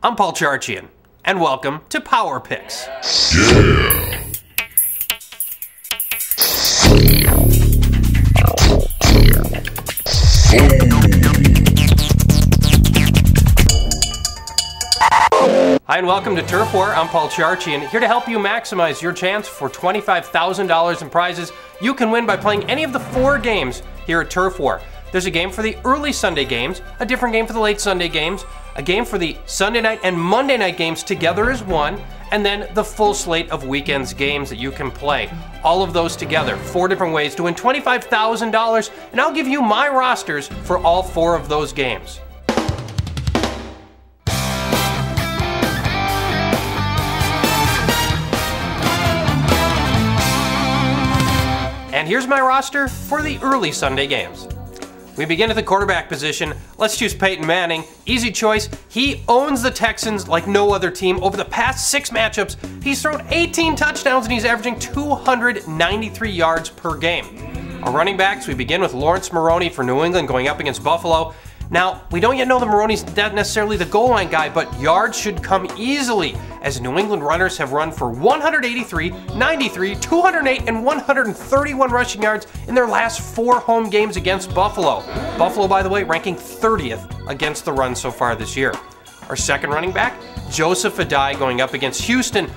I'm Paul Charchian, and welcome to Power Picks. Yeah. Hi and welcome to Turf War. I'm Paul Charchian, here to help you maximize your chance for $25,000 in prizes you can win by playing any of the 4 games here at Turf War. There's a game for the early Sunday games, a different game for the late Sunday games, a game for the Sunday night and Monday night games together as one, and then the full slate of weekends games that you can play. All of those together, 4 different ways to win $25,000, and I'll give you my rosters for all 4 of those games. And here's my roster for the early Sunday games. We begin at the quarterback position. Let's choose Peyton Manning. Easy choice. He owns the Texans like no other team. Over the past 6 matchups, he's thrown 18 touchdowns and he's averaging 293 yards per game. Our running backs, we begin with Lawrence Maroney for New England going up against Buffalo. Now, we don't yet know that Maroney's not necessarily the goal line guy, but yards should come easily, as New England runners have run for 183, 93, 208, and 131 rushing yards in their last 4 home games against Buffalo. Buffalo, by the way, ranking 30th against the run so far this year. Our second running back, Joseph Adai going up against Houston.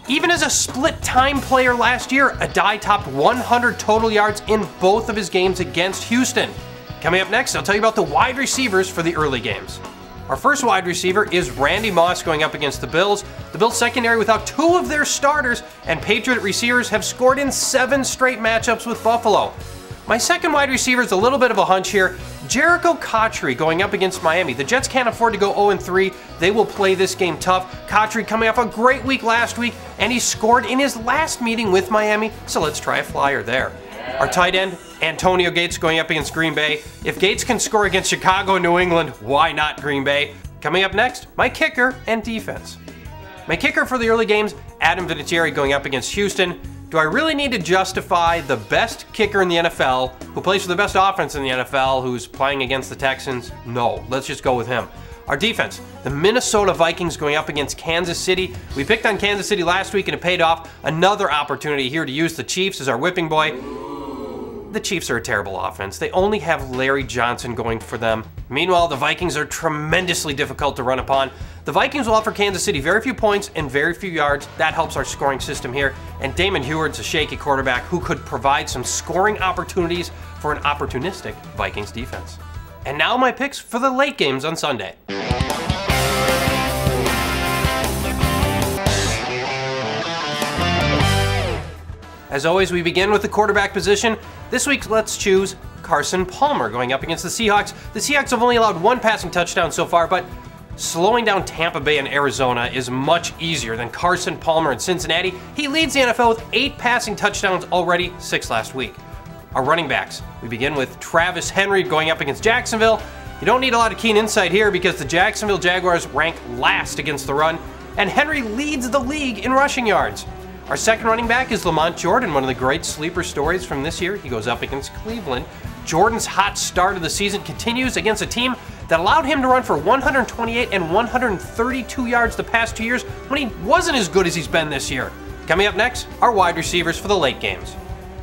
Even as a split-time player last year, Adai topped 100 total yards in both of his games against Houston. Coming up next, I'll tell you about the wide receivers for the early games. Our first wide receiver is Randy Moss going up against the Bills. The Bills secondary without 2 of their starters, and Patriot receivers have scored in 7 straight matchups with Buffalo. My second wide receiver is a little bit of a hunch here. Jericho Cotchery going up against Miami. The Jets can't afford to go 0-3. They will play this game tough. Cotchery coming off a great week last week, and he scored in his last meeting with Miami, so let's try a flyer there. Our tight end, Antonio Gates going up against Green Bay. If Gates can score against Chicago and New England, why not Green Bay? Coming up next, my kicker and defense. My kicker for the early games, Adam Vinatieri going up against Houston. Do I really need to justify the best kicker in the NFL, who plays for the best offense in the NFL, who's playing against the Texans? No, let's just go with him. Our defense, the Minnesota Vikings going up against Kansas City. We picked on Kansas City last week and it paid off. Another opportunity here to use the Chiefs as our whipping boy. The Chiefs are a terrible offense. They only have Larry Johnson going for them. Meanwhile, the Vikings are tremendously difficult to run upon. The Vikings will offer Kansas City very few points and very few yards. That helps our scoring system here. And Damon Huard's a shaky quarterback who could provide some scoring opportunities for an opportunistic Vikings defense. And now my picks for the late games on Sunday. As always, we begin with the quarterback position. This week, let's choose Carson Palmer going up against the Seahawks. The Seahawks have only allowed 1 passing touchdown so far, but slowing down Tampa Bay and Arizona is much easier than Carson Palmer in Cincinnati. He leads the NFL with 8 passing touchdowns already, 6 last week. Our running backs, we begin with Travis Henry going up against Jacksonville. You don't need a lot of keen insight here because the Jacksonville Jaguars rank last against the run, and Henry leads the league in rushing yards. Our second running back is Lamont Jordan, one of the great sleeper stories from this year. He goes up against Cleveland. Jordan's hot start of the season continues against a team that allowed him to run for 128 and 132 yards the past 2 years when he wasn't as good as he's been this year. Coming up next, our wide receivers for the late games.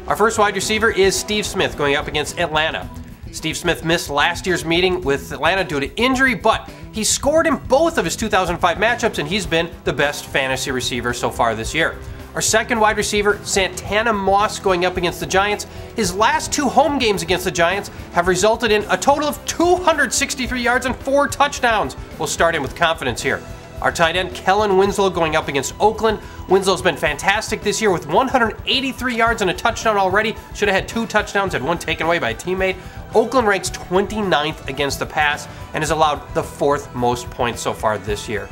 Our first wide receiver is Steve Smith going up against Atlanta. Steve Smith missed last year's meeting with Atlanta due to injury, but he scored in both of his 2005 matchups and he's been the best fantasy receiver so far this year. Our second wide receiver, Santana Moss, going up against the Giants. His last 2 home games against the Giants have resulted in a total of 263 yards and 4 touchdowns. We'll start in with confidence here. Our tight end, Kellen Winslow, going up against Oakland. Winslow's been fantastic this year with 183 yards and a touchdown already. Should have had 2 touchdowns, had 1 taken away by a teammate. Oakland ranks 29th against the pass and has allowed the 4th most points so far this year.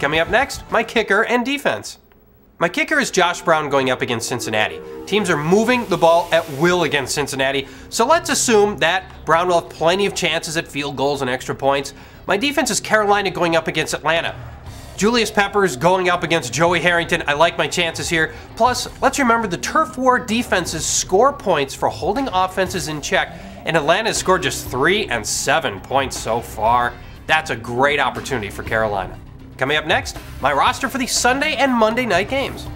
Coming up next, my kicker and defense. My kicker is Josh Brown going up against Cincinnati. Teams are moving the ball at will against Cincinnati, so let's assume that Brown will have plenty of chances at field goals and extra points. My defense is Carolina going up against Atlanta. Julius Peppers going up against Joey Harrington. I like my chances here. Plus, let's remember the Turf War defenses score points for holding offenses in check, and Atlanta has scored just 3 and 7 points so far. That's a great opportunity for Carolina. Coming up next, my roster for the Sunday and Monday night games.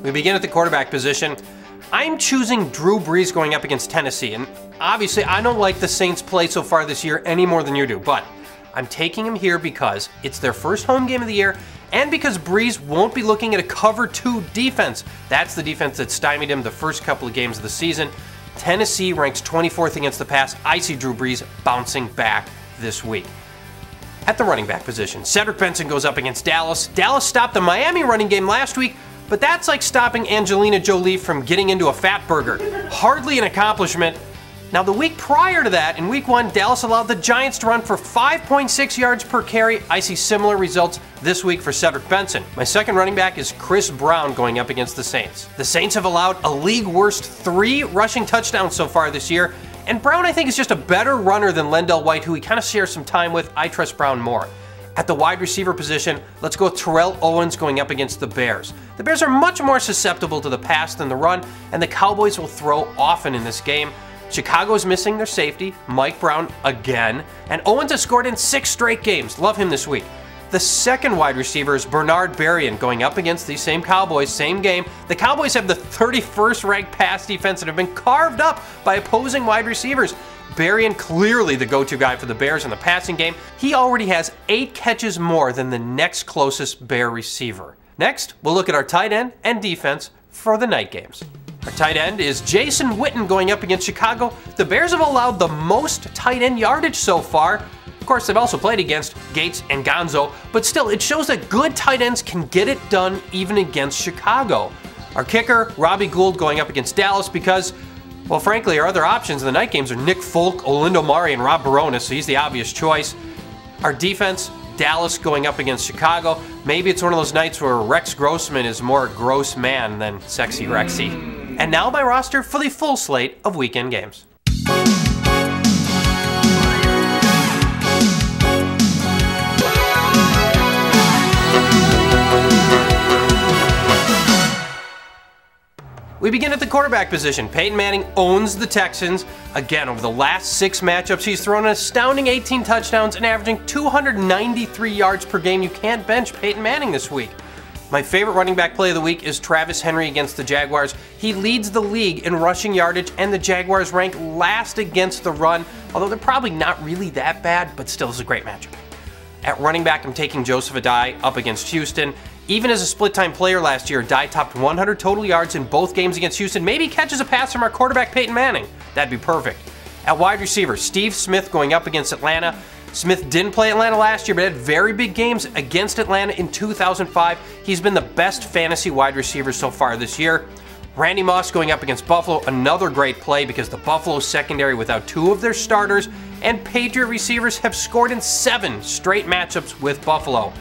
We begin at the quarterback position. I'm choosing Drew Brees going up against Tennessee, and obviously I don't like the Saints' play so far this year any more than you do, but I'm taking him here because it's their first home game of the year, and because Brees won't be looking at a cover 2 defense. That's the defense that stymied him the first couple of games of the season. Tennessee ranks 24th against the pass. I see Drew Brees bouncing back this week. At the running back position, Cedric Benson goes up against Dallas. Dallas stopped the Miami running game last week, but that's like stopping Angelina Jolie from getting into a fat burger. Hardly an accomplishment. Now, the week prior to that, in week 1, Dallas allowed the Giants to run for 5.6 yards per carry. I see similar results this week for Cedric Benson. My second running back is Chris Brown going up against the Saints. The Saints have allowed a league worst 3 rushing touchdowns so far this year, and Brown I think is just a better runner than Lendell White, who he kind of shares some time with. I trust Brown more. At the wide receiver position, let's go with Terrell Owens going up against the Bears. The Bears are much more susceptible to the pass than the run, and the Cowboys will throw often in this game. Chicago is missing their safety, Mike Brown, again, and Owens has scored in 6 straight games. Love him this week. The second wide receiver is Bernard Berrien going up against these same Cowboys, same game. The Cowboys have the 31st ranked pass defense and have been carved up by opposing wide receivers. Berrien clearly the go-to guy for the Bears in the passing game. He already has 8 catches more than the next closest Bear receiver. Next, we'll look at our tight end and defense for the night games. Our tight end is Jason Witten going up against Chicago. The Bears have allowed the most tight end yardage so far. Of course, they've also played against Gates and Gonzo, but still, it shows that good tight ends can get it done even against Chicago. Our kicker, Robbie Gould, going up against Dallas because, well, frankly, our other options in the night games are Nick Folk, Olindo Mari, and Rob Baronis, so he's the obvious choice. Our defense, Dallas going up against Chicago. Maybe it's one of those nights where Rex Grossman is more gross man than sexy Rexy. And now my roster for the full slate of weekend games. We begin at the quarterback position. Peyton Manning owns the Texans. Again, over the last 6 matchups, he's thrown an astounding 18 touchdowns and averaging 293 yards per game. You can't bench Peyton Manning this week. My favorite running back play of the week is Travis Henry against the Jaguars. He leads the league in rushing yardage, and the Jaguars rank last against the run, although they're probably not really that bad, but still is a great matchup. At running back, I'm taking Joseph Adai up against Houston. Even as a split-time player last year, Adai topped 100 total yards in both games against Houston. Maybe he catches a pass from our quarterback, Peyton Manning. That'd be perfect. At wide receiver, Steve Smith going up against Atlanta. Smith didn't play Atlanta last year, but had very big games against Atlanta in 2005. He's been the best fantasy wide receiver so far this year. Randy Moss going up against Buffalo, another great play because the Buffalo secondary without 2 of their starters and Patriot receivers have scored in 7 straight matchups with Buffalo.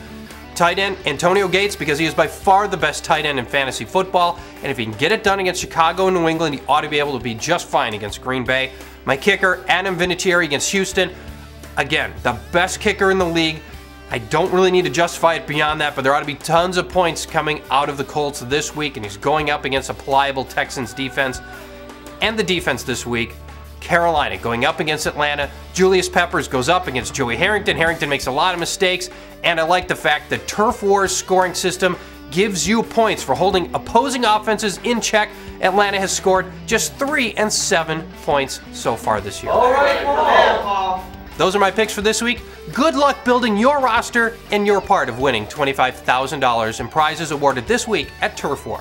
Tight end, Antonio Gates, because he is by far the best tight end in fantasy football, and if he can get it done against Chicago and New England, he ought to be able to be just fine against Green Bay. My kicker, Adam Vinatieri against Houston. Again, the best kicker in the league. I don't really need to justify it beyond that, but there ought to be tons of points coming out of the Colts this week, and he's going up against a pliable Texans defense. And the defense this week, Carolina going up against Atlanta. Julius Peppers goes up against Joey Harrington. Harrington makes a lot of mistakes, and I like the fact that Turf War's scoring system gives you points for holding opposing offenses in check. Atlanta has scored just 3 and 7 points so far this year. All right, Paul. Those are my picks for this week. Good luck building your roster and your part of winning $25,000 in prizes awarded this week at Turf War.